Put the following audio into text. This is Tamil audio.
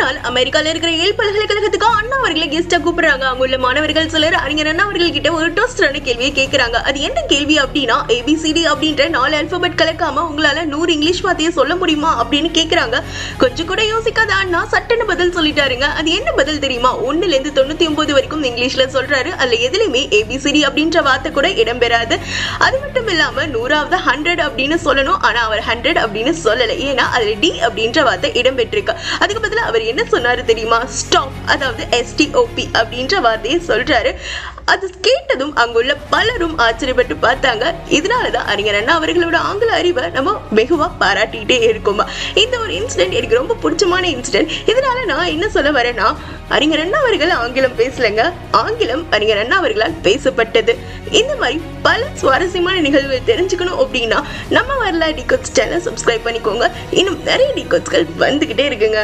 நாள் அமெரிக்கால இருக்கிற ஏல் பல்கலைக்கழகத்துக்கு அண்ணா அவர்களை கெஸ்டா கூப்பிடுறாங்க. அங்குள்ள மாணவர்கள் சிலர் அறிஞர் அண்ணா அவர்கள் கிட்ட ஒரு டோஸ்டான கேள்வியை கேட்கிறாங்க. அது என்ன கேள்வி அப்படின்னா, ABCD அப்படின்ற 4 அல்பபெட் கலக்காம உங்களால 100 இங்கிலீஷ் வார்த்தையை சொல்ல முடியுமா அப்படின்னு கேக்குறாங்க. கொஞ்சம் கூட யோசிக்காத அண்ணா சட்டுன்னு பதில் சொல்லிட்டாருங்க. அது என்ன பதில் தெரியுமா? 1ல இருந்து 99 வரைக்கும் இங்கிலீஷ்ல சொல்றாரு. அதுல எதுலயுமே ABCD அப்படின்ற வார்த்தை கூட இடம்பெறாது. அது மட்டும் இல்லாம 100வது 100 அப்படின்னு சொல்லணும். ஆனா அவர் 100 அப்படின்னு சொல்லல. ஏன்னா அதுல D அப்படின்ற வார்த்தை இடம்பெற்றிருக்கு. அதுக்கு பதிலா அவர் என்ன சொன்னாரு தெரியுமா? ஸ்டாப், அதாவது STOP அப்படின்ற வார்த்தையை சொல்றாரு. அது கேட்டதும் அங்குள்ள பலரும் ஆச்சரியப்பட்டு பார்த்தாங்க. இதனாலதான் அறிஞர் அண்ணா அவர்களோட ஆங்கில அறிவை நம்ம வெகுவா பாராட்டிட்டே இருக்கோம். இந்த ஒரு இன்சிடென்ட் எனக்கு ரொம்ப பிடிச்சமான இன்சிடென்ட். இதனால நான் என்ன சொல்ல வரேன்னா, அறிஞர் அண்ணா அவர்கள் ஆங்கிலம் பேசலங்க, ஆங்கிலம் அறிஞர் அண்ணா அவர்களால் பேசப்பட்டது. இந்த மாதிரி பல சுவாரஸ்யமான நிகழ்வுகள் தெரிஞ்சுக்கணும் அப்படின்னா நம்ம வரலாறு டிகோட்ஸ் சேனல் சப்ஸ்கிரைப் பண்ணிக்கோங்க. இன்னும் நிறைய டிகோட்ஸ்கள் வந்துகிட்டே இருக்குங்க.